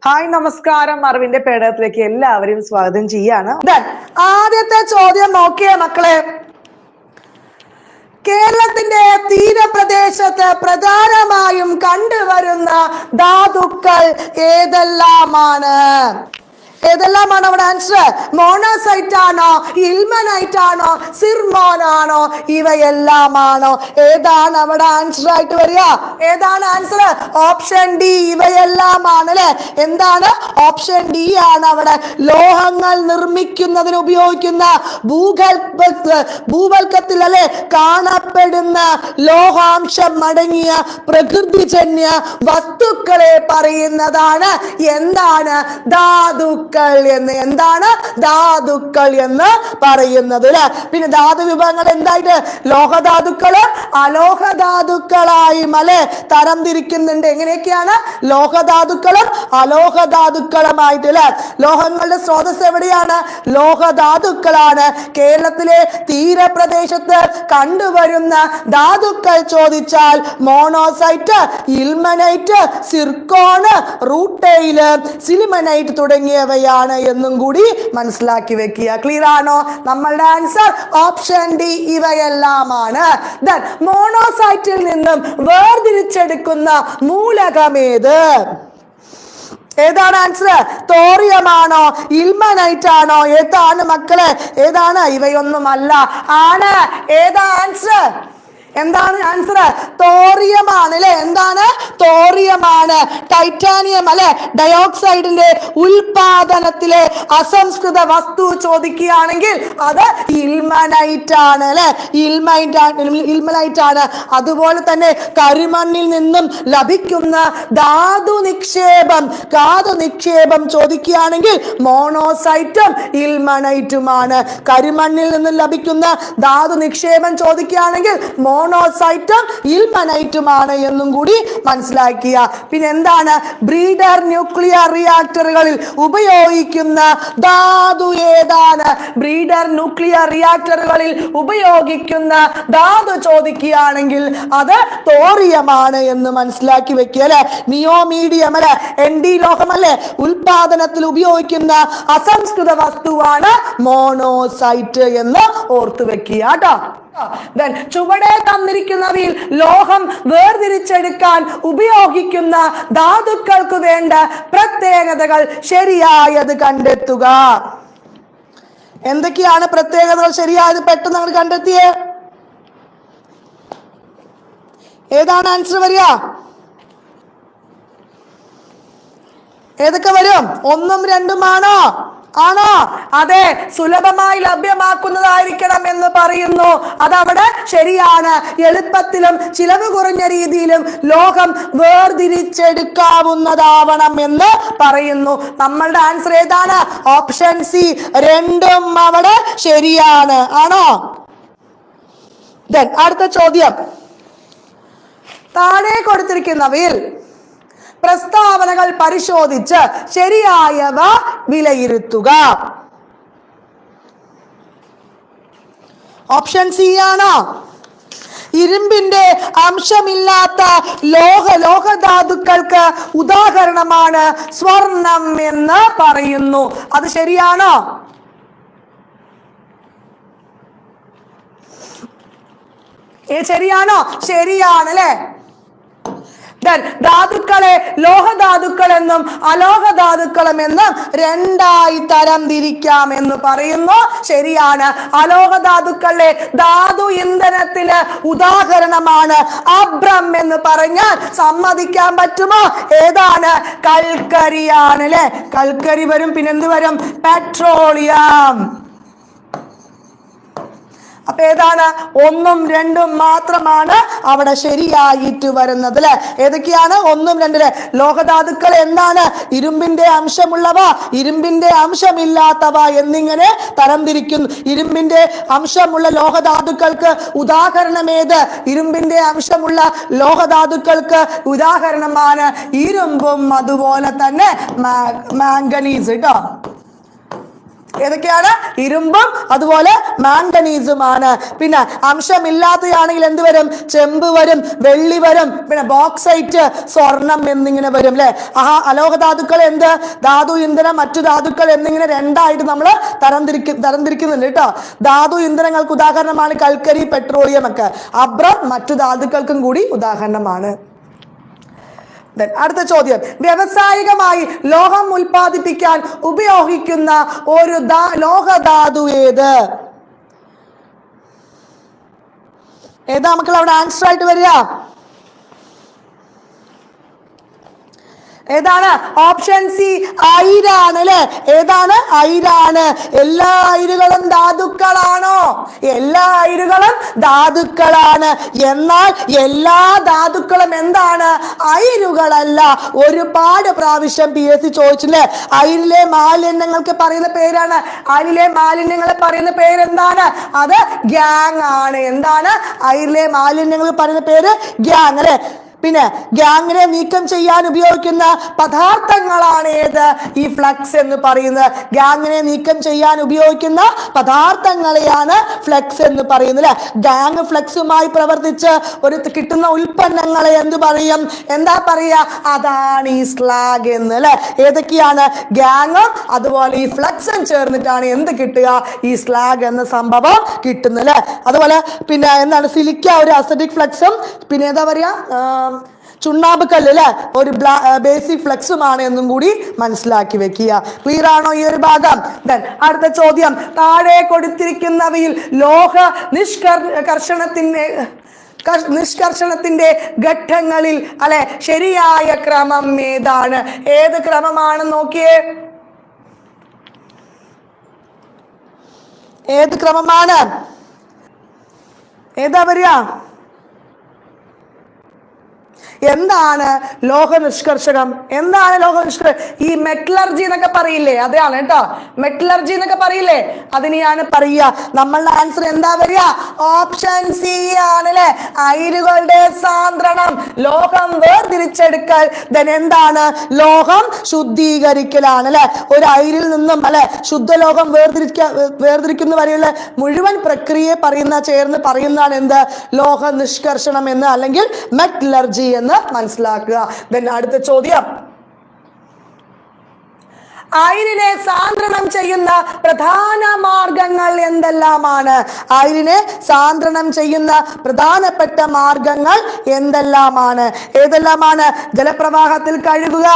Hi നമസ്കാരം. അറിവിന്റെ പേടകത്തിലേക്ക് എല്ലാവരെയും സ്വാഗതം ചെയ്യാണ്. ആദ്യത്തെ ചോദ്യം നോക്കിയേ മക്കളെ. കേരളത്തിന്റെ തീരപ്രദേശത്ത് പ്രധാനമായും കണ്ടുവരുന്ന ധാതുക്കൾ ഏതെല്ലാമാണ്? ഏതെല്ലാമാണ് അവിടെ ആൻസർ? മോണോസൈറ്റ് ആണോ, ഇൽമനൈറ്റ് ആണോ, സിർമോൺ ആണോ, ഇവയെല്ലാമാണോ? ഏതാണ് അവിടെ ആൻസർ ആയിട്ട് വരിക? ഏതാണ് ആൻസർ? ഓപ്ഷൻ ഡി, ഇവയെല്ലാമാണ് അല്ലെ. എന്താണ്? ഓപ്ഷൻ ഡി ആണ് അവിടെ. ലോഹങ്ങൾ നിർമ്മിക്കുന്നതിന് ഉപയോഗിക്കുന്ന ഭൂവൽക്കത്തിൽ അല്ലെ കാണപ്പെടുന്ന ലോഹാംശം അടങ്ങിയ പ്രകൃതിജന്യ വസ്തുക്കളെ പറയുന്നതാണ് എന്താണ്? ധാതുക്കൾ എന്ന്. എന്താണ്? ധാതുക്കൾ എന്ന് പറയുന്നത് അല്ലെ. പിന്നെ ധാതു വിഭാഗങ്ങൾ എന്തായിട്ട്? ലോഹധാതുക്കള് അലോഹധാതുക്കളായും അല്ലെ തരം തിരിക്കുന്നുണ്ട്. എങ്ങനെയൊക്കെയാണ്? ലോഹധാതുക്കളും അലോഹധാതുക്കളുമായിട്ട് അല്ലെ. ലോഹങ്ങളുടെ സ്രോതസ് എവിടെയാണ്? ലോഹധാതുക്കളാണ്. കേരളത്തിലെ തീരപ്രദേശത്ത് കണ്ടുവരുന്ന ധാതുക്കൾ ചോദിച്ചാൽ മോണോസൈറ്റ്, ഇൽമനൈറ്റ്, സിർക്കോണ്, റൂട്ടൈല്, സിലിമനൈറ്റ് തുടങ്ങിയവയാണ് എന്നും കൂടി മനസ്സിലാക്കി വെക്കുക. ക്ലിയർ ആണോ? നമ്മളുടെ ആൻസർ ഓപ്ഷൻ ഡി, ഇവയെല്ലാമാണ്. മോണോസൈറ്റിൽ നിന്നും വേർതിരിച്ചെടുക്കുന്ന മൂലകമേത്? ഏതാണ് ആൻസർ? തോറിയമാണോ, ഇൽമനൈറ്റ് ആണോ? ഏതാണ് മക്കളെ? ഏതാണ്? ഇവയൊന്നുമല്ല. ആണ്. ഏതാ ആൻസർ? എന്താണ് ആൻസർ? തോറിയമാണ് അല്ലെ. എന്താണ്? തോറിയമാണ്. ടൈറ്റാനിയം അല്ലെ ഡയോക്സൈഡിന്റെ ഉൽപാദനത്തിലെ അസംസ്കൃത ചോദിക്കുകയാണെങ്കിൽ അത് ഇൽമനൈറ്റ് ആണ് അല്ലെ. ഇൽമനൈറ്റ് ആണ്. അതുപോലെ തന്നെ കരിമണ്ണിൽ നിന്നും ലഭിക്കുന്ന ധാതു നിക്ഷേപം ചോദിക്കുകയാണെങ്കിൽ മോണോസൈറ്റും ഇൽമനൈറ്റുമാണ്. കരിമണ്ണിൽ നിന്നും ലഭിക്കുന്ന ധാതു നിക്ഷേപം ചോദിക്കുകയാണെങ്കിൽ മോണോസൈറ്റും ഇൽമനൈറ്റുമാണ് എന്നും കൂടി മനസ്സിലാക്കുക. പിന്നെ എന്താണ്? ബ്രീഡർ ന്യൂക്ലിയർ റിയാക്ടറുകളിൽ ഉപയോഗിക്കുന്ന ധാതു ഏതാണ്? ബ്രീഡർ ന്യൂക്ലിയർ റിയാക്ടറുകളിൽ ഉപയോഗിക്കുന്ന ധാതു ചോദിക്കുകയാണെങ്കിൽ അത് തോറിയമാണ് എന്ന് മനസ്സിലാക്കി വെക്കുക അല്ലെ. നിയോമീഡിയം അല്ലെ, ND ലോഹം അല്ലെ ഉൽപാദനത്തിൽ ഉപയോഗിക്കുന്ന അസംസ്കൃത വസ്തുവാണ് മോണോസൈറ്റ് എന്ന് ഓർത്തു വെക്കുക കേട്ടോ. ചുവടെ തന്നിരിക്കുന്നവയിൽ ലോഹം വേർതിരിച്ചെടുക്കാൻ ഉപയോഗിക്കുന്ന ധാതുക്കൾക്ക് വേണ്ട പ്രത്യേകതകൾ ശരിയായത് കണ്ടെത്തുക. എന്തൊക്കെയാണ് പ്രത്യേകതകൾ ശരിയായത്? പെട്ടെന്ന് നിങ്ങൾ കണ്ടെത്തിയേ. ഏതാണ് ആൻസർ വരിക? ഏതൊക്കെ വരും? 1ഉം 2ഉം ആണോ? ആണോ? അതെ, സുലഭമായി ലഭ്യമാക്കുന്നതായിരിക്കണം എന്ന് പറയുന്നു. അതവിടെ ശരിയാണ്. എളുപ്പത്തിലും ചിലവ് കുറഞ്ഞ രീതിയിലും ലോഹം വേർതിരിച്ചെടുക്കാവുന്നതാവണം എന്ന് പറയുന്നു. നമ്മളുടെ ആൻസർ ഏതാണ്? ഓപ്ഷൻ സി, 2ഉം അവിടെ ശരിയാണ്. ആണോ? അടുത്ത ചോദ്യം. താഴെ കൊടുത്തിരിക്കുന്നവയിൽ പ്രസ്താവനകൾ പരിശോധിച്ച് ശരിയായവ വിലയിരുത്തുക. ഓപ്ഷൻ സി ആണോ? ഇരുമ്പിന്റെ അംശമില്ലാത്ത ലോഹധാതുക്കൾക്ക് ഉദാഹരണമാണ് സ്വർണം എന്ന് പറയുന്നു. അത് ശരിയാണോ? ശരിയാണോ? ശരിയാണ് അല്ലെ. ധാതുക്കളെ ലോഹധാതുക്കൾ എന്നും അലോഹധാതുക്കളും എന്നും രണ്ടായി തരം തിരിക്കാം എന്ന് പറയുന്നു. ശരിയാണ്. അലോഹധാതുക്കളെ ധാതു ഇന്ധനത്തിന് ഉദാഹരണമാണ് അബ്രം എന്ന് പറഞ്ഞാൽ സമ്മതിക്കാൻ പറ്റുമോ? ഏതാണ്? കൽക്കരിയാണ് അല്ലെ. കൽക്കരി വരും. പിന്നെന്ത് വരും? പെട്രോളിയം. അപ്പൊ ഏതാണ്? 1ഉം 2ഉം മാത്രമാണ് അവിടെ ശരിയായിട്ട് വരുന്നത് അല്ലെ. ഏതൊക്കെയാണ്? 1ഉം 2ഉം. ലോഹധാതുക്കൾ എന്താണ്? ഇരുമ്പിന്റെ അംശമുള്ളവ, ഇരുമ്പിന്റെ അംശമില്ലാത്തവ എന്നിങ്ങനെ തരംതിരിക്കുന്നു. ഇരുമ്പിന്റെ അംശമുള്ള ലോഹധാതുക്കൾക്ക് ഉദാഹരണം ഏത്? ഇരുമ്പിന്റെ അംശമുള്ള ലോഹധാതുക്കൾക്ക് ഉദാഹരണമാണ് ഇരുമ്പും അതുപോലെ തന്നെ മാംഗനീസ് കേട്ടോ. ഏതൊക്കെയാണ്? ഇരുമ്പും അതുപോലെ മാംഗനീസുമാണ്. പിന്നെ അംശമില്ലാത്തയാണെങ്കിൽ എന്ത് വരും? ചെമ്പ് വരും, വെള്ളി വരും, പിന്നെ ബോക്സൈറ്റ്, സ്വർണം എന്നിങ്ങനെ വരും അല്ലെ. അലോഹ ധാതുക്കൾ എന്ത്? ധാതു ഇന്ധനം, മറ്റു ധാതുക്കൾ എന്നിങ്ങനെ രണ്ടായിട്ട് നമ്മൾ തരംതിരിക്കുന്നുണ്ട് കേട്ടോ. ധാതു ഇന്ധനങ്ങൾക്ക് ഉദാഹരണമാണ് കൽക്കരി, പെട്രോളിയം ഒക്കെ. അബ്രം മറ്റു ധാതുക്കൾക്കും കൂടി ഉദാഹരണമാണ്. അടുത്ത ചോദ്യം, വ്യാവസായികമായി ലോഹം ഉൽപ്പാദിപ്പിക്കാൻ ഉപയോഗിക്കുന്ന ഒരു ലോഹധാതു ഏത്? ഏതാ മക്കൾ അവിടെ ആൻസർ ആയിട്ട് വരിക? ഏതാണ്? ഓപ്ഷൻ സി അയിരാണ് അല്ലെ. ഏതാണ്? അയിരാണ്. എല്ലാ അയിരുകളും ധാതുക്കളാണോ? എല്ലാ അയിരുകളും ധാതുക്കളാണ്. എന്നാൽ എല്ലാ ധാതുക്കളും എന്താണ്? അയിരുകളല്ല. ഒരുപാട് പ്രാവശ്യം PSC ചോദിച്ചില്ലേ? അയിരിലെ മാലിന്യങ്ങൾക്ക് പറയുന്ന പേരാണ്. അയിരിലെ മാലിന്യങ്ങളെ പറയുന്ന പേര് എന്താണ്? അത് ഗ്യാങ് ആണ്. എന്താണ്? അയിരിലെ മാലിന്യങ്ങൾ പറയുന്ന പേര് ഗ്യാങ് അല്ലെ. പിന്നെ ഗ്യാങ്ങിനെ നീക്കം ചെയ്യാൻ ഉപയോഗിക്കുന്ന പദാർത്ഥങ്ങളാണ് ഏത്? ഈ ഫ്ലക്സ് എന്ന് പറയുന്നത്. ഗ്യാങ്ങിനെ നീക്കം ചെയ്യാൻ ഉപയോഗിക്കുന്ന പദാർത്ഥങ്ങളെയാണ് ഫ്ലക്സ് എന്ന് പറയുന്നത് അല്ലെ. ഗ്യാങ് ഫ്ലക്സുമായി പ്രവർത്തിച്ച് കിട്ടുന്ന ഉൽപ്പന്നങ്ങളെ എന്ത് പറയും? എന്താ പറയാ? അതാണ് ഈ സ്ലാഗ് എന്ന് അല്ലെ. ഏതൊക്കെയാണ്? ഗ്യാങ്ങും അതുപോലെ ഈ ഫ്ലക്സും ചേർന്നിട്ടാണ് എന്ത് കിട്ടുക? ഈ സ്ലാഗ് എന്ന സംഭവം കിട്ടുന്നത് അല്ലെ. അതുപോലെ പിന്നെ എന്താണ്? സിലിക്ക ഒരു അസിഡിക് ഫ്ലക്സും പിന്നെ എന്താ പറയാ ചുണ്ണാമ്പ് കല്ല് അല്ലെ ഒരു ബേസിക് ഫ്ലക്സുമാണ് എന്നും കൂടി മനസ്സിലാക്കി വെക്കുക. ക്ലിയർ ആണോ ഈ ഒരു ഭാഗം? അടുത്ത ചോദ്യം, താഴെ കൊടുത്തിരിക്കുന്നവയിൽ ലോഹ നിഷ്കർഷണത്തിന്റെ ഘട്ടങ്ങളിൽ അല്ലെ ശരിയായ ക്രമം ഏതാണ്? ഏത് ക്രമമാണ് നോക്കിയേ? ഏത് ക്രമമാണ്? ഏതാ വരിക? എന്താണ് ലോഹ നിഷ്കർഷകം? എന്താണ് ലോഹ നിഷ്കർഷകം? ഈ മെറ്റലർജി എന്നൊക്കെ പറയില്ലേ, അതാണ് കേട്ടോ. മെറ്റലർജി എന്നൊക്കെ പറയില്ലേ, അതിനെയാണ് പറയുക. നമ്മളുടെ ആൻസർ എന്താ വരിക? ഓപ്ഷൻ സി ആണ് അല്ലെ. അയിരുകളുടെ സാന്ദ്രണം, ലോഹം വേർതിരിച്ചെടുക്കൽ. എന്താണ്? ലോഹം ശുദ്ധീകരിക്കലാണ് അല്ലെ. ഒരു അയിരിൽ നിന്നും അല്ലെ ശുദ്ധലോഹം വേർതിരിക്കുന്ന വരെയുള്ള മുഴുവൻ പ്രക്രിയയെ ചേർന്ന് പറയുന്നതാണ് എന്ത്? ലോഹ നിഷ്കർഷണം എന്ന് അല്ലെങ്കിൽ മെറ്റലർജി എന്ന് മനസ്സിലാക്കുക. അടുത്ത ചോദ്യം, അയിരിനെ സാന്ദ്രണം ചെയ്യുന്ന പ്രധാന മാർഗങ്ങൾ എന്തെല്ലാമാണ്? അയിരിനെ സാന്ദ്രണം ചെയ്യുന്ന പ്രധാനപ്പെട്ട മാർഗങ്ങൾ എന്തെല്ലാമാണ്? ഏതെല്ലാമാണ്? ജലപ്രവാഹത്തിൽ കഴുകുക,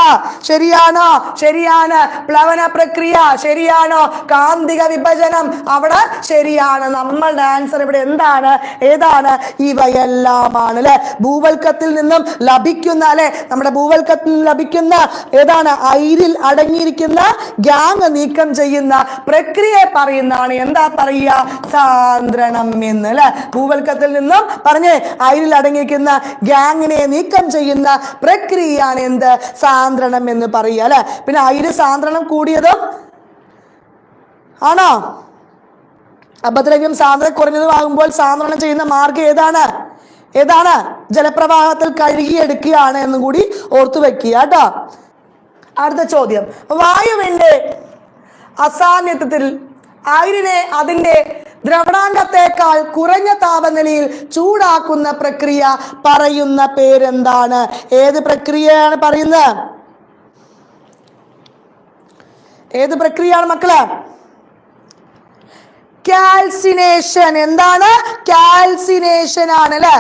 ശരിയാണോ? ശരിയാണ്. പ്ലവന പ്രക്രിയ, ശരിയാണോ? കാന്തിക വിഭജനം, അവിടെ ശരിയാണ്. നമ്മളുടെ ആൻസർ ഇവിടെ എന്താണ്? ഏതാണ്? ഇവയെല്ലാമാണ് അല്ലെ. ഭൂവൽക്കത്തിൽ നിന്നും ലഭിക്കുന്ന അല്ലെ നമ്മുടെ ഭൂവൽക്കത്തിൽ നിന്നും ലഭിക്കുന്ന ഏതാണ്? അയിരിൽ അടങ്ങിയിരിക്കുന്ന ഗ്യാങ് നീക്കം ചെയ്യുന്ന പ്രക്രിയയെ പറയുന്നതാണ് എന്താ പറയുക? സാന്ദ്രണം എന്ന് അല്ലെ. ഭൂവൽക്കത്തിൽ നിന്നും പറഞ്ഞേ അയിരിൽ അടങ്ങിയിരിക്കുന്ന ഗ്യാങ്ങിനെ നീക്കം ചെയ്യുന്ന പ്രക്രിയയാണ് എന്ത്? സാന്ദ്രണം എന്ന് പറയുക അല്ലെ. പിന്നെ അയിര് സാന്ദ്രണം കൂടിയതും ആണോ? അപദ്രവ്യം സാന്ദ്രത കുറഞ്ഞതും ആകുമ്പോൾ സാന്ദ്രണം ചെയ്യുന്ന മാർഗം ഏതാണ്? ഏതാണ്? ജലപ്രവാഹത്തിൽ കഴുകിയെടുക്കുകയാണ് എന്നും കൂടി ഓർത്തു വെക്കുക കേട്ടോ. അടുത്ത ചോദ്യം, വായുവിന്റെ അസാന്നിധ്യത്തിൽ അയിരിനെ അതിന്റെ ദ്രവണാംഗത്തെക്കാൾ കുറഞ്ഞ താപനിലയിൽ ചൂടാക്കുന്ന പ്രക്രിയ പറയുന്ന പേരെന്താണ്? ഏത് പ്രക്രിയയാണ് പറയുന്നത്? ഏത് പ്രക്രിയയാണ് മക്കളെ? കാൽസിനേഷൻ. എന്താണ്? കാൽസിനേഷൻ ആണ് അല്ലെ.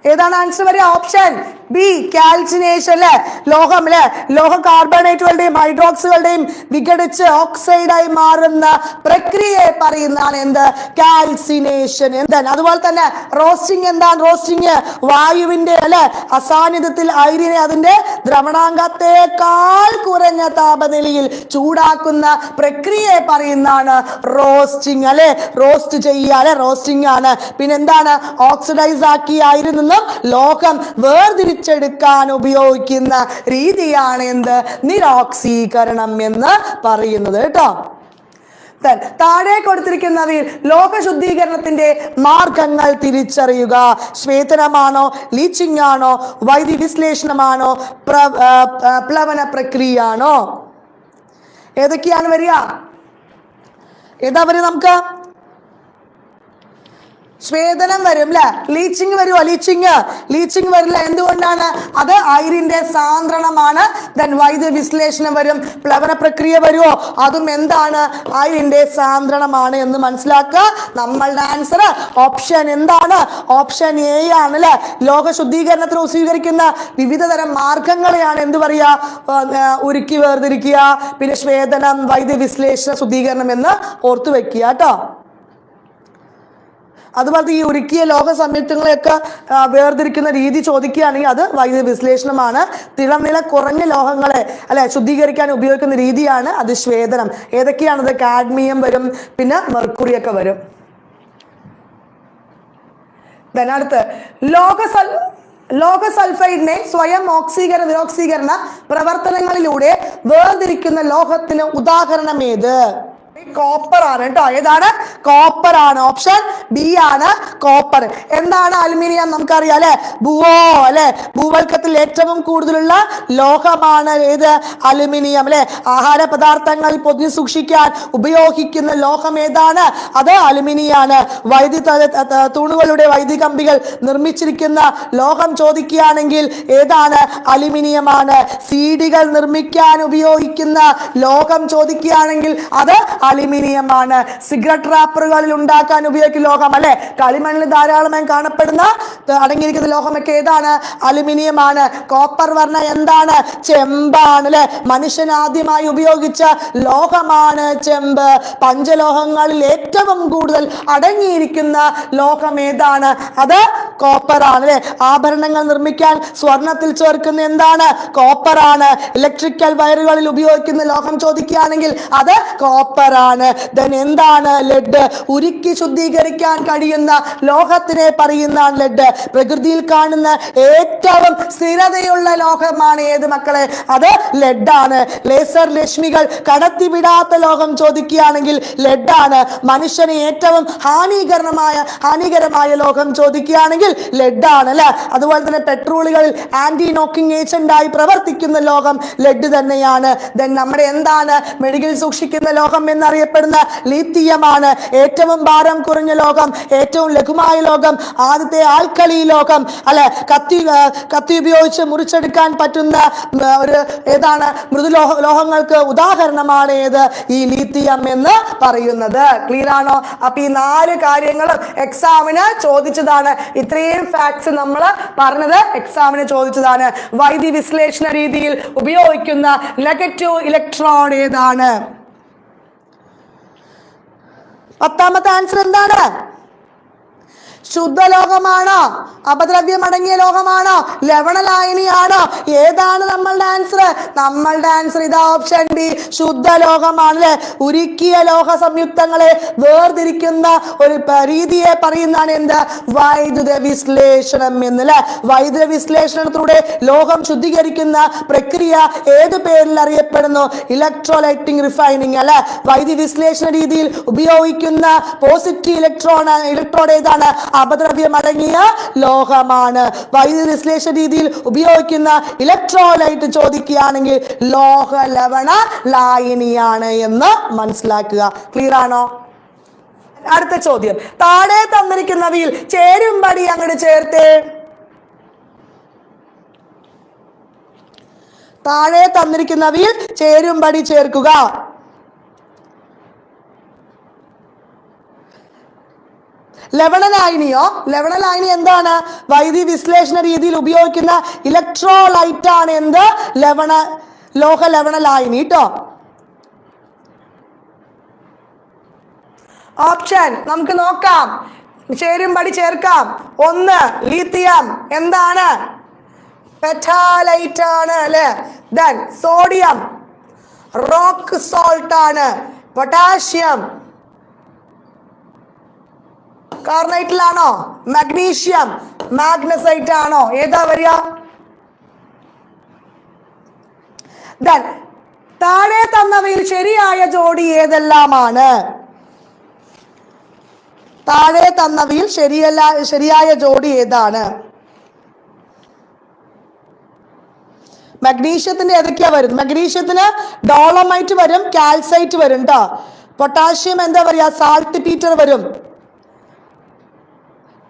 ഏതാണ് ആൻസർ വരിക? ഓപ്ഷൻ ബി കാൽസിനേഷൻ അല്ലെ. ലോഹം അല്ലെ ലോഹ കാർബണേറ്റുകളുടെയും ഹൈഡ്രോക്സുകളുടെയും വിഘടിച്ച് ഓക്സൈഡായി മാറുന്ന പ്രക്രിയയെ പറയുന്നതാണ് എന്ത്? കാൽസിനേഷൻ. എന്താണ്? അതുപോലെ തന്നെ റോസ്റ്റിംഗ്. എന്താണ് റോസ്റ്റിംഗ്? വായുവിന്റെ അല്ലെ അസാന്നിധ്യത്തിൽ അയിരിനെ അതിന്റെ ദ്രവണാംഗത്തെക്കാൾ കുറഞ്ഞ താപനിലയിൽ ചൂടാക്കുന്ന പ്രക്രിയയെ പറയുന്നതാണ് റോസ്റ്റിംഗ് അല്ലെ. റോസ്റ്റ് ചെയ്യുക അല്ലെ, റോസ്റ്റിംഗ് ആണ്. പിന്നെന്താണ്? ഓക്സിഡൈസ് ആക്കി അയിരിൽ നിന്നും ലോഹം വേർതിരിച്ചെടുക്കാൻ ഉപയോഗിക്കുന്ന രീതിയാണ് എന്ത്? നിരോക്സീകരണം എന്ന് പറയുന്നത് കേട്ടോ. താഴെ കൊടുത്തിരിക്കുന്നവയിൽ ലോഹ ശുദ്ധീകരണത്തിന്റെ മാർഗങ്ങൾ തിരിച്ചറിയുക. ശ്വേതനമാണോ? ലീച്ചിങ് ആണോ? വൈദ്യുതി വിശ്ലേഷണമാണോ? പ്ലവന പ്രക്രിയ ആണോ? ഏതൊക്കെയാണ് വരിക? ഏതാ പറയുക നമുക്ക്? സ്വേദനം വരും അല്ലെ? ലീച്ചിങ് വരുമോ? ലീച്ചിങ് വരില്ല. എന്തുകൊണ്ടാണ്? അത് അയിരിന്റെ സാന്ദ്രണമാണ്. ദെൻ വൈദ്യുത വിശ്ലേഷണം വരും. പ്ലവന പ്രക്രിയ വരുമോ? അതും എന്താണ്? അയിരിന്റെ സാന്ദ്രണമാണ് എന്ന് മനസ്സിലാക്കുക. നമ്മളുടെ ആൻസർ ഓപ്ഷൻ എന്താണ്? ഓപ്ഷൻ എ ആണ് അല്ലെ? ലോക ശുദ്ധീകരണത്തിന് സ്വീകരിക്കുന്ന വിവിധ തരം മാർഗങ്ങളെയാണ് എന്ത് പറയാ? ഉരുക്കി വേർതിരിക്കുക, പിന്നെ സ്വേദനം, വൈദ്യുത വിശ്ലേഷണ ശുദ്ധീകരണം എന്ന് ഓർത്തു വെക്കുക കേട്ടോ. അതുപോലെ ഈ ഉരുക്കിയ ലോക സംയുക്തങ്ങളെയൊക്കെ വേർതിരിക്കുന്ന രീതി ചോദിക്കുകയാണെങ്കിൽ അത് വൈദ്യുത വിശ്ലേഷണമാണ്. തിളനില കുറഞ്ഞ ലോഹങ്ങളെ അല്ലെ ശുദ്ധീകരിക്കാൻ ഉപയോഗിക്കുന്ന രീതിയാണ് അത് സ്വേദനം. ഏതൊക്കെയാണത്? കാഡ്മിയം വരും, പിന്നെ മെർക്കുറി ഒക്കെ വരും. അടുത്ത് ലോക സൾഫൈഡിനെ സ്വയം നിരോക്സീകരണ പ്രവർത്തനങ്ങളിലൂടെ വേർതിരിക്കുന്ന ലോഹത്തിന് ഉദാഹരണം ഏത്? കോപ്പർ ആണ് കേട്ടോ. ഏതാണ്? കോപ്പർ ആണ്. ഓപ്ഷൻ ബി ആണ് കോപ്പർ. എന്താണ് അലുമിനിയം? നമുക്കറിയാം അല്ലെ? ഭൂവൽക്കത്തിൽ ഏറ്റവും കൂടുതലുള്ള ലോഹമാണ് ഏത്? അലുമിനിയം അല്ലെ? ആഹാര പദാർത്ഥങ്ങൾ പൊതിഞ്ഞു സൂക്ഷിക്കാൻ ഉപയോഗിക്കുന്ന ലോഹം ഏതാണ്? അത് അലുമിനിയാണ്. തൂണുകളുടെ വൈദ്യുത കമ്പികൾ നിർമ്മിച്ചിരിക്കുന്ന ലോഹം ചോദിക്കുകയാണെങ്കിൽ ഏതാണ്? അലുമിനിയമാണ്. സീഡികൾ നിർമ്മിക്കാൻ ഉപയോഗിക്കുന്ന ലോഹം ചോദിക്കുകയാണെങ്കിൽ അത് അലുമിനിയമാണ്. സിഗരറ്റ് റാപ്പറുകളിൽ ഉണ്ടാക്കാൻ ഉപയോഗിക്കുന്ന ലോഹം അല്ലെ? കളിമണ്ണിൽ ധാരാളമായി കാണപ്പെടുന്ന അടങ്ങിയിരിക്കുന്ന ലോഹമൊക്കെ ഏതാണ്? അലുമിനിയമാണ്. കോപ്പർ പറഞ്ഞ എന്താണ്? ചെമ്പാണ് അല്ലെ? മനുഷ്യൻ ആദ്യമായി ഉപയോഗിച്ച ലോഹമാണ് ചെമ്പ്. പഞ്ചലോഹങ്ങളിൽ ഏറ്റവും കൂടുതൽ അടങ്ങിയിരിക്കുന്ന ലോഹം ഏതാണ്? അത് കോപ്പർ ആണ് അല്ലെ? ആഭരണങ്ങൾ നിർമ്മിക്കാൻ സ്വർണത്തിൽ ചേർക്കുന്ന എന്താണ്? കോപ്പർ ആണ്. ഇലക്ട്രിക്കൽ വയറുകളിൽ ഉപയോഗിക്കുന്ന ലോഹം ചോദിക്കുകയാണെങ്കിൽ അത് കോപ്പർ ആണ്. എന്താണ്? ലെഡ്. ഉരുക്കി ശുദ്ധീകരിക്കാൻ കഴിയുന്ന ലോഹത്തിനെ പറയുന്നതാണ് ലെഡ്. പ്രകൃതിയിൽ കാണുന്ന ഏറ്റവും സ്ഥിരതയുള്ള ലോഹമാണ് ഏത് മക്കളെ? അത് ലെഡാണ്. ലേസർ രശ്മികൾ കടത്തിവിടാത്ത ലോഹം ചോദിക്കുകയാണെങ്കിൽ ലെഡാണ്. മനുഷ്യന് ഏറ്റവും ഹാനികരമായ ലോഹം ചോദിക്കുകയാണെങ്കിൽ ലെഡാണ് അല്ലെ? അതുപോലെ തന്നെ പെട്രോളുകളിൽ ആന്റി നോക്കിംഗ് ഏജന്റായി പ്രവർത്തിക്കുന്ന ലോഹം ലെഡ് തന്നെയാണ്. നമ്മുടെ എന്താണ്? മെഴുകിൽ സൂക്ഷിക്കുന്ന ലോഹം എന്നറിയപ്പെടുന്ന ലിഥിയമാണ്. ഏറ്റവും ഭാരം കുറഞ്ഞ ലോഹം, ഏറ്റവും ലഘുമായ ലോഹം, ആദ്യത്തെ ആൽക്കലി ലോഹം അല്ലെ? കത്തി ഉപയോഗിച്ച് മുറിച്ചെടുക്കാൻ പറ്റുന്ന ഒരു ഏതാണ്? ലോഹങ്ങൾക്ക് ഉദാഹരണമാണ് ഏത്? ഈ ലിഥിയം എന്ന് പറയുന്നത്. ക്ലിയർ ആണോ? അപ്പൊ ഈ 4 കാര്യങ്ങളും എക്സാമിന് ചോദിച്ചതാണ്. ഇത്രയും ഫാക്ട്സ് നമ്മൾ പറഞ്ഞത് എക്സാമിന് ചോദിച്ചതാണ്. വൈദ്യുതി വിശ്ലേഷണ രീതിയിൽ ഉപയോഗിക്കുന്ന നെഗറ്റീവ് ഇലക്ട്രോൺ ഏതാണ്? 10ാമത്തെ ആൻസർ എന്താണ്? ശുദ്ധലോഹമാണോ? അപദ്രവ്യം അടങ്ങിയ ലോഹമാണോ? ലവണലായനിയാണോ? ഏതാണ് നമ്മളുടെ ആൻസർ? നമ്മളുടെ ആൻസർ ഇതാ ഓപ്ഷൻ ബി, ശുദ്ധലോഹമാണ് അല്ലെ? ഉരുക്കിയ ലോഹ സംയുക്തങ്ങളെ വേർതിരിക്കുന്ന ഒരു രീതിയെ പറയുന്നതാണ് എന്ത്? വൈദ്യുത വിശ്ലേഷണം എന്നല്ലേ? വൈദ്യുത വിശ്ലേഷണത്തിലൂടെ ലോഹം ശുദ്ധീകരിക്കുന്ന പ്രക്രിയ ഏത് പേരിൽ അറിയപ്പെടുന്നു? ഇലക്ട്രോലൈറ്റിംഗ് റിഫൈനിങ് അല്ലെ? വൈദ്യുത വിശ്ലേഷണ രീതിയിൽ ഉപയോഗിക്കുന്ന പോസിറ്റീവ് ഇലക്ട്രോഡ് ഏതാണ്? അപദ്രവ്യം അടങ്ങിയ ലോഹമാണ്. വൈദ്യുത വിശ്ലേഷണ രീതിയിൽ ഉപയോഗിക്കുന്ന ഇലക്ട്രോലൈറ്റ് ചോദിക്കുകയാണെങ്കിൽ ലോഹ ലവണ ലായനിയാണ് എന്ന് മനസ്സിലാക്കുക. ക്ലിയർ ആണോ? അടുത്ത ചോദ്യം, താഴെ തന്നിരിക്കുന്നവയിൽ ചേരുംപടി അങ്ങോട്ട് ചേർത്തേ. താഴെ തന്നിരിക്കുന്നവയിൽ ചേരുംപടി ചേർക്കുക. ലവണലായനിയോ? ലവണലായനി എന്താണ്? വൈദ്യുതി വിശ്ലേഷണ രീതിയിൽ ഉപയോഗിക്കുന്ന ഇലക്ട്രോലൈറ്റ് ആണ് എന്ത്? ലോഹ ലവണലായനി ട്ടോ. ഓപ്ഷൻ നമുക്ക് നോക്കാം, ചേരുംപടി ചേർക്കാം. 1 ലിഥിയം എന്താണ്? പെറ്റാലൈറ്റ് ആണ് അല്ലെ? ദെൻ സോഡിയം റോക്ക് സോൾട്ട് ആണ്. പൊട്ടാഷ്യം കാർണൈറ്റിലാണോ? മഗ്നീഷ്യം മാഗ്നസൈറ്റ് ആണോ? ഏതാ വരിക? താഴെ തന്നവയിൽ ശരിയായ ജോഡി ഏതെല്ലാമാണ്? താഴെ തന്നവയിൽ ശരിയായ ജോഡി ഏതാണ്? മഗ്നീഷ്യത്തിന്റെ ഏതൊക്കെയാ വരും? മഗ്നീഷ്യത്തിന് ഡോളമൈറ്റ് വരും, കാൽസൈറ്റ് വരും ട്ടോ. പൊട്ടാഷ്യം എന്താ പറയുക, സാൾട്ട് പീറ്റർ വരും.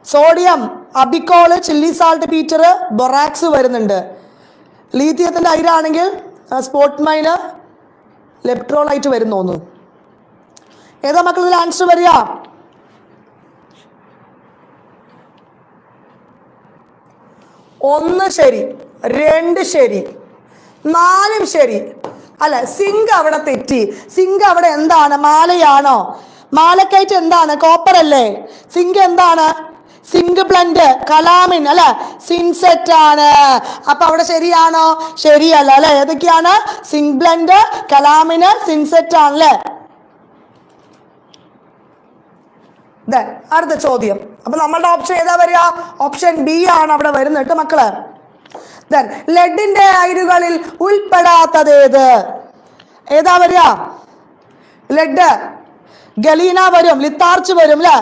സോഡിയം അബിക്കോള്, ചില്ലി സാൾട്ട് പീറ്റർ, ബൊറാക്സ് വരുന്നുണ്ട്. ലീത്തിയത്തിന്റെ അയിരാണെങ്കിൽ സ്പോട്ട് മൈന്, ലെപ്ട്രോളൈറ്റ് വരും തോന്നുന്നു. ഏതാ മക്കൾ ഇതിൽ ആൻസർ വരിക? ഒന്ന് ശരി, രണ്ട് ശരി, നാലും ശരി. അല്ല, സിങ്ക് അവിടെ തെറ്റി. സിങ്ക് അവിടെ എന്താണ്? മാലയാണോ? മാലക്കൈറ്റ് എന്താണ്? കോപ്പർ അല്ലേ. സിങ്ക് എന്താണ്? സിങ്ക് ബ്ലൻഡ്, കലാമിൻ അല്ല, സിൻസെറ്റ് ആണ്. അപ്പൊ അവിടെ ശരിയാണോ? ശരിയല്ല അല്ലെ. ഏതൊക്കെയാണ്? സിങ്ക് ബ്ലൻഡ്, കലാമിന്, സിൻസെറ്റ് ആണല്ലേ. അടുത്ത ചോദ്യം. അപ്പൊ നമ്മളുടെ ഓപ്ഷൻ ഏതാ വരിക? ഓപ്ഷൻ ബി ആണ് അവിടെ വരുന്നത് കേട്ടോ മക്കള്. ലെഡിന്റെ അയിരുകളിൽ ഉൾപ്പെടാത്തത് ഏത്? ഏതാ വരിക? ലെഡ്, ഗലീന വരും, ലിത്താർച്ച് വരും അല്ലെ,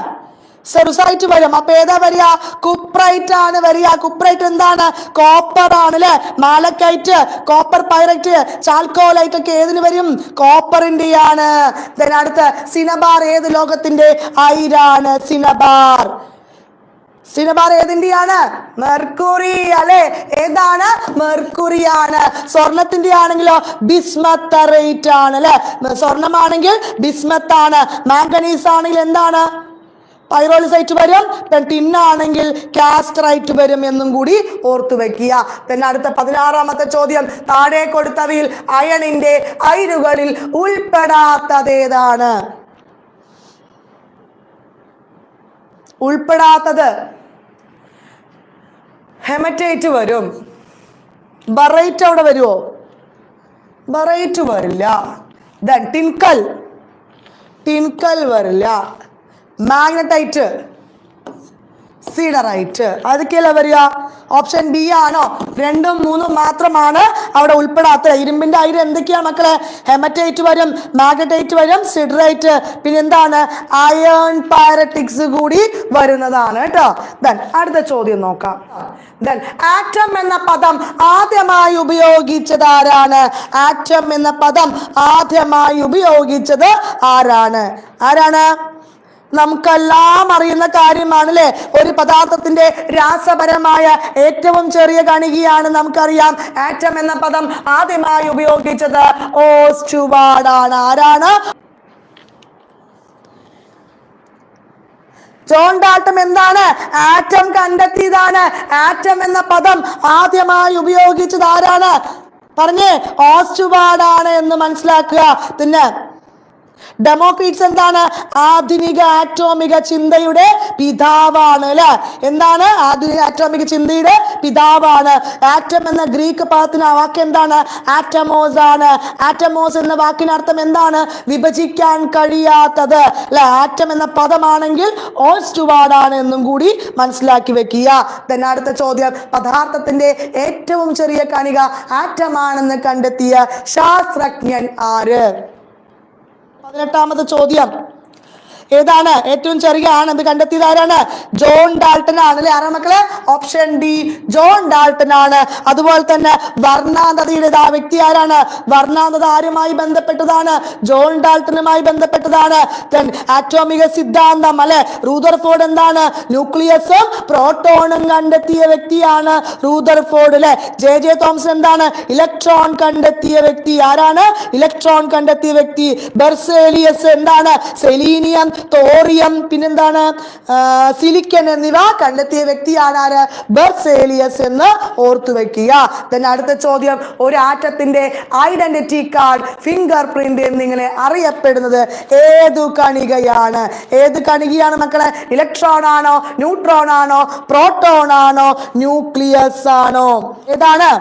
സെറുസൈറ്റ് വരും. അപ്പൊ ഏതാ വരിക? കുപ്രൈറ്റ് ആണ് വരിക. കുപ്രൈറ്റ് എന്താണ്? കോപ്പർ ആണ് അല്ലെ. മാലക്കൈറ്റ്, കോപ്പർ പൈറൈറ്റ്, ചാൽക്കോലൈറ്റ് ഒക്കെ ഏതിന് വരും? കോപ്പറിന്റെ ആണ്. അടുത്ത സിനബാർ ഏത് ലോകത്തിന്റെ അയിരാണ്? സിനബാർ. സിനബാർ ഏതിന്റെയാണ്? മെർക്കുറി അല്ലെ. ഏതാണ്? മെർക്കുറിയാണ്. സ്വർണത്തിന്റെ ആണെങ്കിലോ ബിസ്മത്തറേറ്റ് ആണ് അല്ലെ. സ്വർണമാണെങ്കിൽ ബിസ്മത്ത് ആണ്. മാംഗനീസ് ആണെങ്കിൽ എന്താണ്? പൈറോളിസൈറ്റ് വരും. ടിന്നാണെങ്കിൽ കാസ്റ്ററൈറ്റ് വരും എന്നും കൂടി ഓർത്തു വെക്കുക. അടുത്ത 16ാമത്തെ ചോദ്യം. താഴെ കൊടുത്തവയിൽ അയണിന്റെ അയിരുകളിൽ ഉൾപ്പെടാത്തത് ഏതാണ്? ഉൾപ്പെടാത്തത് ഹെമറ്റൈറ്റ് വരും. ബറൈറ്റ് അവിടെ വരുമോ? ബറൈറ്റ് വരില്ല. ടിൻകൽ, ടിൻകൽ വരില്ല. മാഗ്നറ്റൈറ്റ്, സീഡറൈറ്റ്, അതൊക്കെയല്ല വരിക. ഓപ്ഷൻ ബി ആണോ? 2ഉം 3ഉം മാത്രമാണ് അവിടെ ഉൾപ്പെടാത്തത്. ഇരുമ്പിന്റെ അയിര് എന്തൊക്കെയാണ് മക്കളെ? ഹെമറ്റൈറ്റ് വരും, മാഗ്നറ്റൈറ്റ് വരും, സിഡറൈറ്റ്, പിന്നെ എന്താണ്? അയേൺ പൈററ്റിക്സ് കൂടി വരുന്നതാണ് കേട്ടോ. അടുത്ത ചോദ്യം നോക്കാം. ആറ്റം എന്ന പദം ആദ്യമായി ഉപയോഗിച്ചത് ആരാണ്? ആറ്റം എന്ന പദം ആദ്യമായി ഉപയോഗിച്ചത് ആരാണ്? ആരാണ്? നമുക്കെല്ലാം അറിയുന്ന കാര്യമാണ് അല്ലെ. ഒരു പദാർത്ഥത്തിന്റെ രാസപരമായ ഏറ്റവും ചെറിയ കണികയാണ്. നമുക്കറിയാം ആറ്റം എന്ന പദം ആദ്യമായി ഉപയോഗിച്ചത് ഓസ്റ്റുവാർഡ് ആണ്. ആരാണ്? ജോൺ ഡാൾട്ടൺ എന്താണ്? ആറ്റം കണ്ടെത്തിയതാണ്. ആറ്റം എന്ന പദം ആദ്യമായി ഉപയോഗിച്ചത് ആരാണ്? പറഞ്ഞേ. ഓസ്റ്റുവാർഡ് ആണ് എന്ന് മനസ്സിലാക്കുക. പിന്നെ ഡെമോക്രീറ്റ്സ് എന്താണ്? ആധുനിക ആറ്റോമിക ചിന്തയുടെ പിതാവാണ് അല്ലെ. എന്താണ്? ആധുനിക ആറ്റോമിക ചിന്തയുടെ പിതാവാണ്. ആറ്റം എന്ന ഗ്രീക്ക് പദത്തിന് വാക്ക് എന്താണ്? ആറ്റമോസ് ആണ്. ആറ്റമോസ് എന്ന വാക്കിന് അർത്ഥം എന്താണ്? വിഭജിക്കാൻ കഴിയാത്തത് അല്ലെ. ആറ്റം എന്ന പദമാണെങ്കിൽ ഓസ്റ്റുവാർഡ് ആണ് എന്നും കൂടി മനസ്സിലാക്കി വെക്കുക. അടുത്ത ചോദ്യം. പദാർത്ഥത്തിന്റെ ഏറ്റവും ചെറിയ കണിക ആറ്റമാണെന്ന് കണ്ടെത്തിയ ശാസ്ത്രജ്ഞൻ ആര്? 18ാമത്തെ ചോദ്യം. ഏതാണ്? ഏറ്റവും ചെറിയ ആണെന്ന് കണ്ടെത്തിയത് ആരാണ്? ജോൺ ഡാൾട്ടൺ ആണ് അല്ലെ. ആരാ മക്കളെ? ഓപ്ഷൻ ഡി, ജോൺ ഡാൾട്ടൺ ആണ്. അതുപോലെ തന്നെ വർണ്ണാന്തതയുടെ വ്യക്തി ആരാണ്? വർണ്ണാന്തത ആരുമായി ബന്ധപ്പെട്ടതാണ്? ജോൺ ഡാൾട്ടണുമായി ബന്ധപ്പെട്ടതാണ്. ആറ്റോമിക സിദ്ധാന്തം അല്ലെ. റൂദർഫോർഡ് എന്താണ്? ന്യൂക്ലിയസും പ്രോട്ടോണും കണ്ടെത്തിയ വ്യക്തിയാണ് റൂദർഫോർഡ് അല്ലെ. ജെ തോമസ് എന്താണ്? ഇലക്ട്രോൺ കണ്ടെത്തിയ വ്യക്തി. ആരാണ്? ഇലക്ട്രോൺ കണ്ടെത്തിയ വ്യക്തി. ബെർസേലിയസ് എന്താണ്? സെലീനിയം, തോറിയം, പിന്നെന്താണ്? സിലിക്കൺ എന്നിവ കണ്ടെത്തിയ വ്യക്തിയാണ് ആര്? ബെർസേലിയസ് എന്ന് ഓർത്തു വെക്കുക. അടുത്ത ചോദ്യം. ഒരു ആറ്റത്തിന്റെ ഐഡന്റിറ്റി കാർഡ്, ഫിംഗർ പ്രിന്റ് എന്നിങ്ങനെ അറിയപ്പെടുന്നത് ഏതു കണികയാണ്? ഏത് കണികയാണ് മക്കളെ? ഇലക്ട്രോൺ ആണോ? ന്യൂട്രോൺ ആണോ? പ്രോട്ടോൺ ആണോ? ന്യൂക്ലിയസ് ആണോ? ഏതാണ്?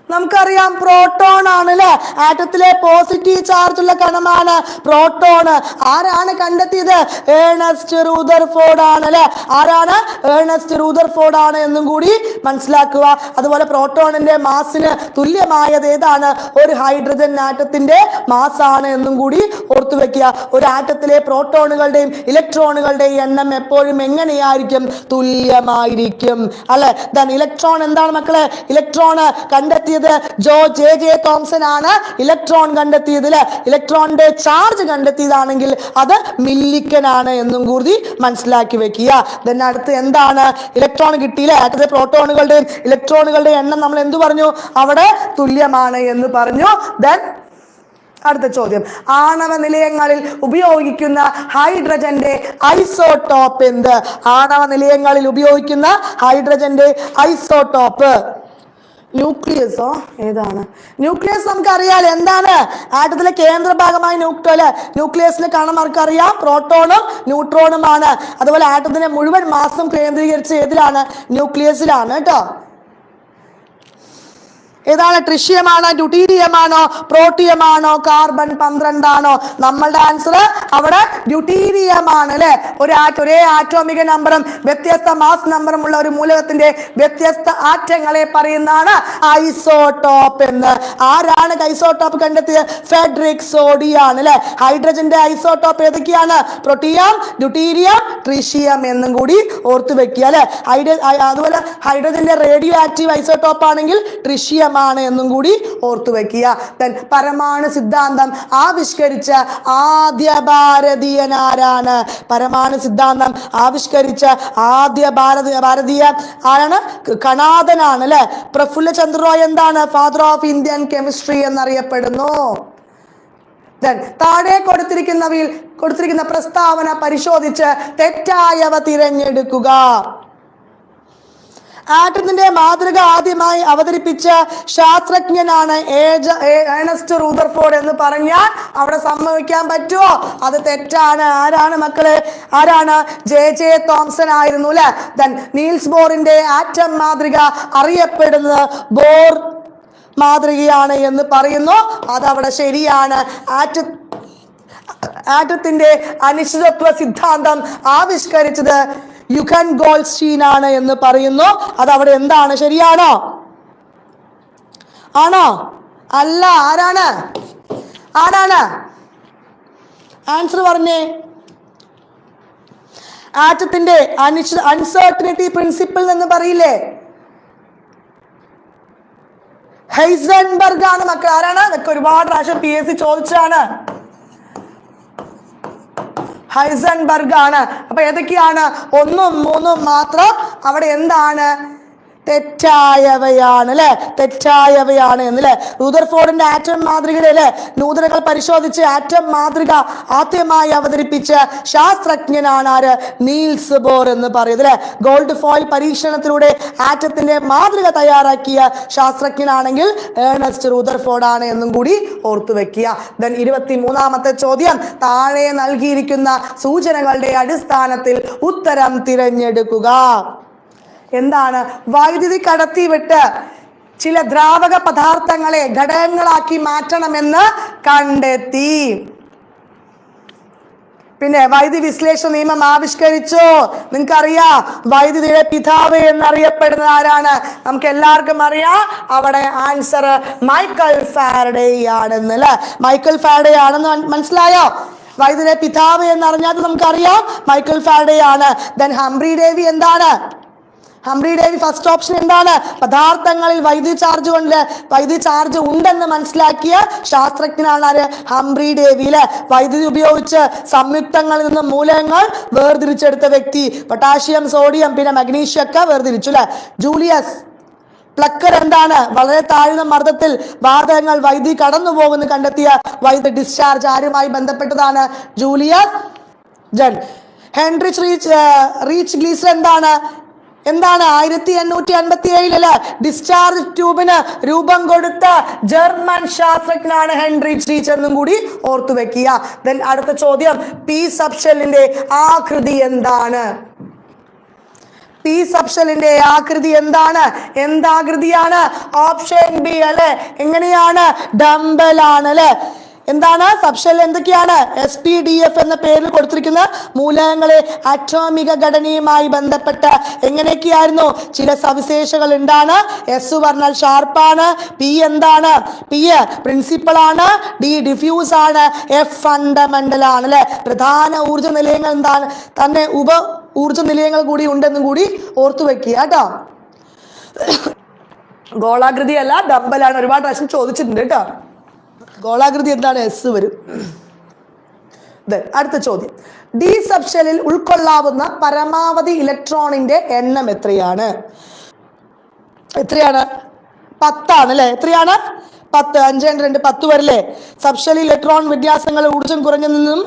നമുക്കറിയാം പ്രോട്ടോൺ ആണ് അല്ലെ. ആറ്റത്തിലെ പോസിറ്റീവ് ചാർജ് ഉള്ള കണമാണ് പ്രോട്ടോൺ. ആരാണ് കണ്ടെത്തിയത്? ഏണസ്റ്റ് റൂദർഫോർഡ് ആണ് അല്ലെ. ആരാണ്? ഏണസ്റ്റ് റൂദർഫോർഡ് ആണ് എന്നും കൂടി മനസ്സിലാക്കുക. അതുപോലെ പ്രോട്ടോണിന്റെ മാസിന് തുല്യമായത് ഏതാണ്? ഒരു ഹൈഡ്രജൻ ആറ്റത്തിന്റെ മാസ് ആണ് എന്നും കൂടി ഓർത്തു വെക്കുക. ഒരു ആറ്റത്തിലെ പ്രോട്ടോണുകളുടെയും ഇലക്ട്രോണുകളുടെയും എണ്ണം എപ്പോഴും എങ്ങനെയായിരിക്കും? തുല്യമായിരിക്കും അല്ലെ. ഇലക്ട്രോൺ എന്താണ് മക്കളെ? ഇലക്ട്രോൺ കണ്ടെത്തിയത് കണ്ടെത്തിയത് ജെ തോംസൺ ആണ് ഇലക്ട്രോൺ കണ്ടെത്തിയത്. ഇലക്ട്രോണിന്റെ ചാർജ് കണ്ടെത്തിയതാണെങ്കിൽ അത് മില്ലിക്കൻ ആണ് എന്നും കൂടി മനസ്സിലാക്കി വെക്കുക. then അടുത്ത് എന്താണ്, ഇലക്ട്രോൺ കിട്ടിയില്ലേ, അടുത്ത പ്രോട്ടോണുകളുടെയും ഇലക്ട്രോണുകളുടെ എണ്ണം നമ്മൾ എന്തു പറഞ്ഞു, അവിടെ തുല്യമാണ് എന്ന് പറഞ്ഞു. then അടുത്ത ചോദ്യം, ആണവ നിലയങ്ങളിൽ ഉപയോഗിക്കുന്ന ഹൈഡ്രജന്റെ ഐസോടോപ്പ് എന്ത്? ആണവ നിലയങ്ങളിൽ ഉപയോഗിക്കുന്ന ഹൈഡ്രജന്റെ ഐസോടോപ്പ് ന്യൂക്ലിയസോ ഏതാണ്? ന്യൂക്ലിയസ് നമുക്കറിയാലോ എന്താണ്, ആറ്റത്തിലെ കേന്ദ്ര ഭാഗമായ ന്യൂക്ലിയസിൽ കാണാൻ നമുക്കറിയാം പ്രോട്ടോണും ന്യൂട്രോണുമാണ്. അതുപോലെ ആറ്റത്തിന്റെ മുഴുവൻ മാസം കേന്ദ്രീകരിച്ച് ഏതിലാണ്? ന്യൂക്ലിയസിലാണ് കേട്ടോ. ഏതാണ്? ട്രിഷ്യമാണോ, ഡ്യൂട്ടീരിയമാണോ, പ്രോട്ടിയമാണോ, കാർബൺ 12 ആണോ? നമ്മളുടെ ആൻസർ അവിടെ ഡ്യൂട്ടീരിയമാണ് അല്ലെ. ഒരേ ആറ്റോമിക നമ്പറും വ്യത്യസ്ത മാസ് നമ്പറും ഉള്ള ഒരു മൂലകത്തിന്റെ വ്യത്യസ്ത ആറ്റങ്ങളെ പറയുന്നതാണ് ഐസോടോപ്പ് എന്ന്. ആരാണ് ഐസോടോപ്പ് കണ്ടെത്തിയത്? ഫെഡറിക് സോഡി ആണ് അല്ലെ. ഹൈഡ്രജന്റെ ഐസോടോപ്പ് ഏതൊക്കെയാണ്? പ്രോട്ടിയം, ഡ്യൂട്ടീരിയം, ട്രിഷ്യം എന്നും കൂടി ഓർത്തു വെക്കുക അല്ലെ. അതുപോലെ ഹൈഡ്രജന്റെ റേഡിയോ ആക്റ്റീവ് ഐസോടോപ്പ് ആണെങ്കിൽ ട്രിഷ്യം ആണ് എന്നും കൂടി ഓർത്തു വെക്കുക. പരമാണു സിദ്ധാന്തം ആവിഷ്കരിച്ച ആദ്യ ഭാരതീയനാരാണ്? പരമാണു സിദ്ധാന്തം ആവിഷ്കരിച്ച ആദ്യ ഭാരതീയ ആരാണ്? കണാദനാണ് അല്ലെ. പ്രഫുല്ല ചന്ദ്ര റോയ് എന്താണ്? ഫാദർ ഓഫ് ഇന്ത്യൻ കെമിസ്ട്രി എന്നറിയപ്പെടുന്നു. താഴെ കൊടുത്തിരിക്കുന്ന പ്രസ്താവന പരിശോധിച്ച് തെറ്റായവ തിരഞ്ഞെടുക്കുക. ആറ്റത്തിന്റെ മാതൃക ആദ്യമായി അവതരിപ്പിച്ച ശാസ്ത്രജ്ഞനാണ് ഏണസ്റ്റ് റൂദർഫോർഡ് എന്ന് പറഞ്ഞാൽ അവിടെ സമ്മതിക്കാൻ പറ്റുമോ? അത് തെറ്റാണ്. ആരാണ് മക്കളെ? ആരാണ്? ജെ തോംസൺ ആയിരുന്നു അല്ലെ. നീൽസ് ബോറിന്റെ ആറ്റം മാതൃക അറിയപ്പെടുന്നത് ബോർ മാതൃകയാണ് എന്ന് പറയുന്നു. അതവിടെ ശരിയാണ്. ആറ്റത്തിന്റെ അനിശ്ചിതത്വ സിദ്ധാന്തം ആവിഷ്കരിച്ചത് യുഗൻ ഗോൾഡ്സ്റ്റീൻ ആണ് എന്ന് പറയുന്നു. അതവിടെ എന്താണ്? ശരിയാണോ? ആണോ? അല്ല. ആരാണ്? ആൻസർ പറഞ്ഞേ. ആറ്റത്തിന്റെ അൺസർട്ടനിറ്റി പ്രിൻസിപ്പിൾ എന്ന് പറയില്ലേ, ഹൈസൻബർഗ് ആണ് മക്കൾ. ആരാണ്? ഇതൊക്കെ ഒരുപാട് പ്രാവശ്യം PSC ചോദിച്ചാണ്. ഹൈസൻബർഗ് ആണ്. അപ്പൊ ഏതൊക്കെയാണ്? 1ഉം 3ഉം മാത്രം അവിടെ എന്താണ്? തെറ്റായവയാണ് അല്ലെ. തെറ്റായവയാണ് എന്നല്ലേ. റൂദർഫോർഡിന്റെ ആറ്റം മാതൃകയിലെ നൂതനകൾ പരിശോധിച്ച് ആറ്റം മാതൃക ആദ്യമായി അവതരിപ്പിച്ച ശാസ്ത്രജ്ഞനാണ് ആര്? നീൽസ് ബോർ എന്ന് പറയുന്നത് അല്ലെ. ഗോൾഡ് ഫോയിൽ പരീക്ഷണത്തിലൂടെ ആറ്റത്തിന്റെ മാതൃക തയ്യാറാക്കിയ ശാസ്ത്രജ്ഞനാണെങ്കിൽ ഏണസ്റ്റ് റൂദർഫോർഡ് ആണ് എന്നും കൂടി ഓർത്തു വെക്കുക. 23ാമത്തെ ചോദ്യം, താഴെ നൽകിയിരിക്കുന്ന സൂചനകളുടെ അടിസ്ഥാനത്തിൽ ഉത്തരം തിരഞ്ഞെടുക്കുക. എന്താണ്? വൈദ്യുതി കടത്തിവിട്ട് ചില ദ്രാവക പദാർത്ഥങ്ങളെ ഘടകങ്ങളാക്കി മാറ്റണമെന്ന് കണ്ടെത്തി. പിന്നെ വൈദ്യുതി വിശ്ലേഷണ നിയമം ആവിഷ്കരിച്ചു. നിങ്ങൾക്കറിയാം വൈദ്യുതിയുടെ പിതാവ് എന്നറിയപ്പെടുന്നത് ആരാണ്? നമുക്ക് എല്ലാവർക്കും അറിയാം. അവിടെ ആൻസർ മൈക്കൽ ഫാരഡേ ആണെന്ന് അല്ലെ. മൈക്കൽ ഫാരഡേ ആണെന്ന് മനസ്സിലായോ? വൈദ്യുതിയുടെ പിതാവ് എന്നറിഞ്ഞാൽ നമുക്കറിയാം മൈക്കൽ ഫാരഡേ ആണ്. ഹംബ്രി ഡേവി എന്താണ്? ഹംബ്രി ഡേവി ഫസ്റ്റ് ഓപ്ഷൻ എന്താണ്? പദാർത്ഥങ്ങളിൽ വൈദ്യുതി ചാർജ് ഉണ്ടെന്ന് മനസ്സിലാക്കിയ ശാസ്ത്രജ്ഞനാണ് ആര്? ഹംബ്രി ഡേവി അല്ലെ. വൈദ്യുതി ഉപയോഗിച്ച് സംയുക്തങ്ങളിൽ നിന്ന് മൂലകങ്ങൾ വേർതിരിച്ചെടുത്ത വ്യക്തി. പൊട്ടാഷ്യം, സോഡിയം, പിന്നെ മഗ്നീഷ്യം ഒക്കെ വേർതിരിച്ചു അല്ലെ. ജൂലിയസ് പ്ലക്കർ എന്താണ്? വളരെ താഴ്ന്ന മർദ്ദത്തിൽ വാതകങ്ങൾ വൈദ്യുതി കടന്നു പോകുന്നു കണ്ടെത്തിയ വൈദ്യുതി ഡിസ്ചാർജ് ആരുമായി ബന്ധപ്പെട്ടതാണ്? Julius Jan. Heinrich reach Geissler എന്താണ്? 1857 ഡിസ്ചാർജ് ട്യൂബിന് രൂപം കൊടുത്ത ജർമ്മൻ ശാസ്ത്രജ്ഞനാണ് ഹെൻറിച്ച് റീച്ച് എന്നും കൂടി ഓർത്തു വെക്കുക. അടുത്ത ചോദ്യം, പി സബ്ഷെല്ലിന്റെ ആകൃതി എന്താണ്? പി സബ്ഷെല്ലിന്റെ ആകൃതി എന്താണ്? എന്താകൃതിയാണ്? ഓപ്ഷൻ ബി അല്ലെ. എങ്ങനെയാണ്? ഡംബൽ ആണ് അല്ലെ. എന്താണ് സബ്ഷെൽ? എന്തൊക്കെയാണ്? SPDF എന്ന പേരിൽ കൊടുത്തിരിക്കുന്ന മൂലകങ്ങളെ അറ്റോമിക ഘടനയുമായി ബന്ധപ്പെട്ട എങ്ങനെയൊക്കെയായിരുന്നു ചില സവിശേഷതകൾ എന്താണ്? എസ് പറഞ്ഞാൽ ഷാർപ്പാണ്. പി എന്താണ്? പി പ്രിൻസിപ്പൾ ആണ്. ഡി ഡിഫ്യൂസ് ആണ്. എഫ് ഫണ്ടമെന്റൽ ആണ് അല്ലെ. പ്രധാന ഊർജ നിലയങ്ങൾ എന്താണ്? തന്നെ ഊർജ നിലയങ്ങൾ കൂടി ഉണ്ടെന്നും കൂടി ഓർത്തു വെക്കുക കേട്ടോ. ഗോളാകൃതി അല്ല, ഡമ്പലാണ്. ഒരുപാട് പ്രാവശ്യം ചോദിച്ചിട്ടുണ്ട് കേട്ടോ. ഗോളാകൃതി എന്താണ്? എസ് വരും. അടുത്ത ചോദ്യം, ഡി സബ്ഷെല്ലിൽ ഉൾക്കൊള്ളാവുന്ന പരമാവധി ഇലക്ട്രോണിന്റെ എണ്ണം എത്രയാണ്? 10 ആണ് അല്ലെ? എത്രയാണ്? 10. 5 2 10 വരില്ലേ? സബ്ഷെൽ ഇലക്ട്രോൺ വിന്യാസങ്ങൾ ഊർജ്ജം കുറഞ്ഞു നിന്നും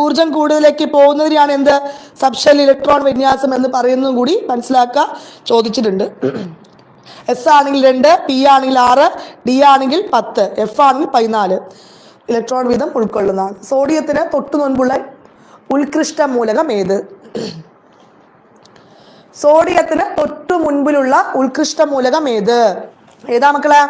ഊർജ്ജം കൂടുതലേക്ക് പോകുന്നതിനാണ് എന്ത്? സബ്ഷെൽ ഇലക്ട്രോൺ വിന്യാസം എന്ന് പറയുന്നതും കൂടി മനസ്സിലാക്കുക, ചോദിച്ചിട്ടുണ്ട്. എസ് ആണെങ്കിൽ 2, പി ആണെങ്കിൽ 6, ഡി ആണെങ്കിൽ 10, എഫ് ആണെങ്കിൽ 14 ഇലക്ട്രോൺ വീതം ഉൾക്കൊള്ളുന്നതാണ്. സോഡിയത്തിന് തൊട്ടു മുൻപുള്ള ഉത്കൃഷ്ട മൂലകം ഏത്? സോഡിയത്തിന് തൊട്ടു മുൻപിലുള്ള ഉത്കൃഷ്ട മൂലകം ഏത്? ഏതാ മക്കളെ?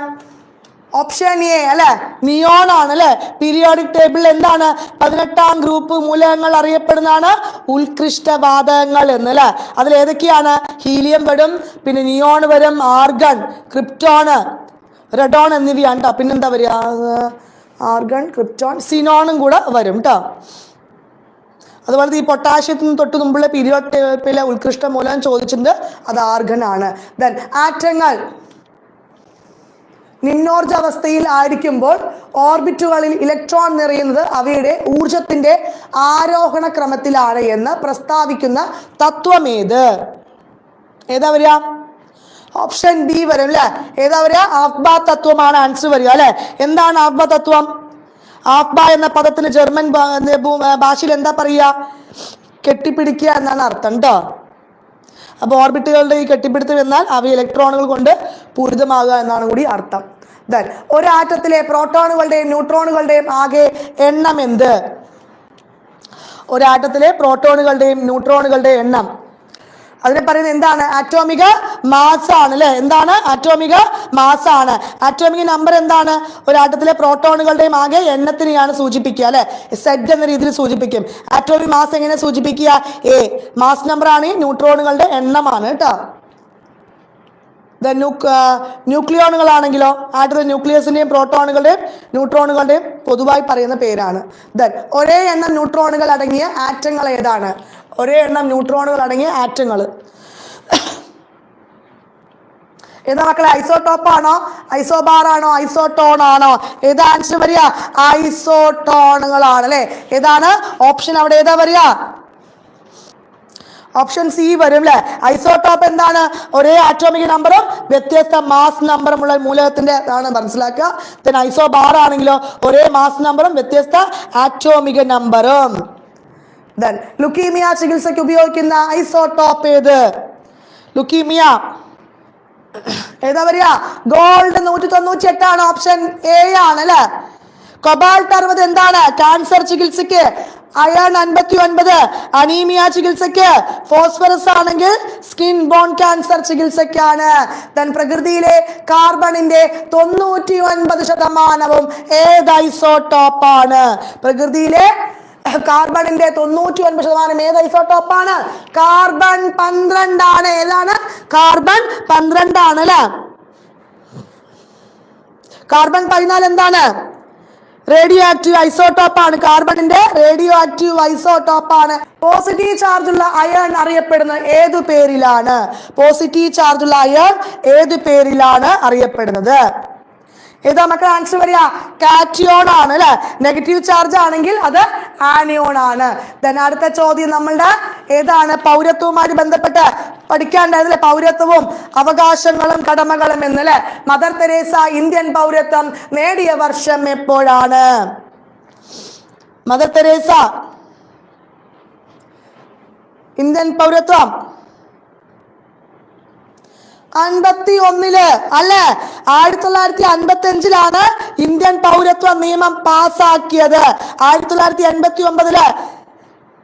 ഓപ്ഷൻ എ അല്ലെ, നിയോൺ ആണ് അല്ലെ. പീരിയോഡിക് ടേബിളിൽ എന്താണ്? 18ാം ഗ്രൂപ്പ് മൂലകങ്ങൾ അറിയപ്പെടുന്നതാണ് ഉത്കൃഷ്ടവാതകങ്ങൾ എന്ന് അല്ലെ. അതിൽ ഏതൊക്കെയാണ്? ഹീലിയം വരും, പിന്നെ നിയോൺ വരും, ആർഗൺ, ക്രിപ്റ്റോണ്, റെഡോൺ എന്നിവയാണ് കേട്ടോ. പിന്നെന്താ വരിക? ആർഗൺ, ക്രിപ്റ്റോൺ, സിനോണും കൂടെ വരും കേട്ടോ. അതുപോലെ ഈ പൊട്ടാഷ്യത്തിന് തൊട്ട് മുമ്പുള്ള പീരിയോഡിക് ടേബിളിലെ ഉത്കൃഷ്ട മൂലകം ചോദിച്ചിട്ടുണ്ട്, അത് ആർഗൺ ആണ്. ദെൻ ആറ്റങ്ങൾ നിമ്നോർജ അവസ്ഥയിൽ ആയിരിക്കുമ്പോൾ ഓർബിറ്റുകളിൽ ഇലക്ട്രോൺ നിറയുന്നത് അവയുടെ ഊർജത്തിന്റെ ആരോഹണ ക്രമത്തിലാണ് എന്ന് പ്രസ്താവിക്കുന്ന തത്വം ഏത്? ഏതാ വരിക? ഓപ്ഷൻ ബി വരും അല്ലെ. ഏതാ വരിക? ആഫ്ബ തത്വമാണ് ആൻസർ വരിക അല്ലെ. എന്താണ് ആഫ്ബ തത്വം? ആഫ്ബ എന്ന പദത്തിന് ജർമ്മൻ ഭാഷയിൽ എന്താ പറയുക? കെട്ടിപ്പിടിക്കുക എന്നാണ് അർത്ഥം കേട്ടോ. അപ്പോൾ ഓർബിറ്റുകളുടെ ഈ കെട്ടിപ്പിടുത്തം എന്നാൽ അവ ഇലക്ട്രോണുകൾ കൊണ്ട് പൂരിതമാകുക എന്നാണ് കൂടി അർത്ഥം. ദെൻ ഒരു ആറ്റത്തിലെ പ്രോട്ടോണുകളുടെയും ന്യൂട്രോണുകളുടെയും ആകെ എണ്ണം എന്ത്? ഒരു ആറ്റത്തിലെ പ്രോട്ടോണുകളുടെയും ന്യൂട്രോണുകളുടെയും എണ്ണം, അതിനെ പറയുന്നത് എന്താണ്? ആറ്റോമിക മാസ് ആണ് അല്ലെ. എന്താണ്? ആറ്റോമിക മാസ് ആണ്. ആറ്റോമിക നമ്പർ എന്താണ്? ഒരു ആറ്റത്തിലെ പ്രോട്ടോണുകളുടെയും ആകെ എണ്ണത്തിനെയാണ് സൂചിപ്പിക്കുക അല്ലെ. സെഡ് എന്ന രീതിയിൽ സൂചിപ്പിക്കും. ആറ്റോമിക് മാസ് എങ്ങനെ സൂചിപ്പിക്കുക? എ. മാസ് നമ്പർ ആണ്, ന്യൂട്രോണുകളുടെ എണ്ണമാണ് കേട്ടോ. ന്യൂക്ലിയോണുകളാണെങ്കിലോ ആറ്റത്തിലെ ന്യൂക്ലിയസിന്റെയും പ്രോട്ടോണുകളുടെയും ന്യൂട്രോണുകളുടെയും പൊതുവായി പറയുന്ന പേരാണ്. ദെൻ ഒരേ എണ്ണം ന്യൂട്രോണുകൾ അടങ്ങിയ ആറ്റങ്ങൾ ഏതാണ്? ഒരേ എണ്ണം ന്യൂട്രോണുകൾ അടങ്ങിയ ആറ്റങ്ങൾ ഏതാ മക്കളെ? ഐസോടോപ്പ് ആണോ, ഐസോബാർ ആണോ, ഐസോട്ടോൺ ആണോ? ഏതാ ആൻസർ വരിക? ഐസോട്ടോണുകളാണ് അല്ലെ. ഏതാണ് ഓപ്ഷൻ? അവിടെ ഏതാ വരിക? ഓപ്ഷൻ സി വരും അല്ലെ. ഐസോടോപ്പ് എന്താണ്? ഒരേ ആറ്റോമിക് നമ്പറും വ്യത്യസ്ത മാസ് നമ്പറുമുള്ള മൂലകത്തിന്റെ ആണ് മനസ്സിലാക്കുക. ദെൻ ഐസോബാർ ആണെങ്കിലോ ഒരേ മാസ് നമ്പറും വ്യത്യസ്ത ആറ്റോമിക് നമ്പറും. ദെൻ ലുക്കീമിയ ചികിത്സയ്ക്ക് ഉപയോഗിക്കുന്ന ഐസോടോപ്പ് ഏത്? ലുക്കീമിയ ഏതാ വരിക? ഗോൾഡ് 198 ആണ്. ഓപ്ഷൻ എ ആണ് അല്ലെ. കൊബാൾട്ട് 60 എന്താണ്? ക്യാൻസർ ചികിത്സയ്ക്ക്. അയൺ 59 അനീമിയ ചികിത്സയ്ക്ക്. ഫോസ്ഫറസ് ആണെങ്കിൽ സ്കിൻ ബോൺ ക്യാൻസർ ചികിത്സയ്ക്കാണ്. ദെൻ പ്രകൃതിയിലെ കാർബണിന്റെ 99% ഏത് ഐസോടോപ്പാണ്? പ്രകൃതിയിലെ കാർബണിന്റെ 99% ഏത് ഐസോടോപ്പാണ്? കാർബൺ 12 ആണ്. ഏതാണ്? കാർബൺ 12 ആണ് അല്ലെ. കാർബൺ 14 എന്താണ്? റേഡിയോ ആക്റ്റീവ് ഐസോടോപ്പ് ആണ്. കാർബണിന്റെ റേഡിയോ ആക്റ്റീവ് ഐസോടോപ്പ് ആണ്. പോസിറ്റീവ് ചാർജുള്ള അയൺ അറിയപ്പെടുന്ന ഏതു പേരിലാണ്? പോസിറ്റീവ് ചാർജുള്ള അയൺ ഏതു പേരിലാണ് അറിയപ്പെടുന്നത്? ഏതാ മക്കൾ ആൻസർ വരിക? കാറ്റിയോൺ ആണ് അല്ലെ. നെഗറ്റീവ് ചാർജ് ആണെങ്കിൽ അത് ആനിയോൺ ആണ്. ദെൻ അടുത്ത ചോദ്യം നമ്മളുടെ ഏതാണ്? പൗരത്വവുമായി ബന്ധപ്പെട്ട് പഠിക്കാണ്ടായിരുന്നില്ലേ? പൗരത്വവും അവകാശങ്ങളും കടമകളും എന്നല്ലേ. മദർ തെരേസ ഇന്ത്യൻ പൗരത്വം നേടിയ വർഷം എപ്പോഴാണ്? മദർ തെരേസ ഇന്ത്യൻ പൗരത്വം 51 അല്ലെ. 1955 ഇന്ത്യൻ പൗരത്വ നിയമം പാസാക്കിയത്. 1989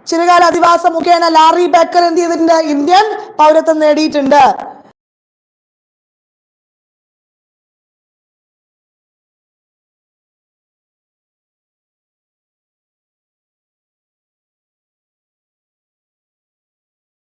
ചിരകാല അധിവാസം മുഖേന ലാറി ബേക്കർ എന്ത് ചെയ്തിട്ടുണ്ട്? ഇന്ത്യൻ പൗരത്വം നേടിയിട്ടുണ്ട്.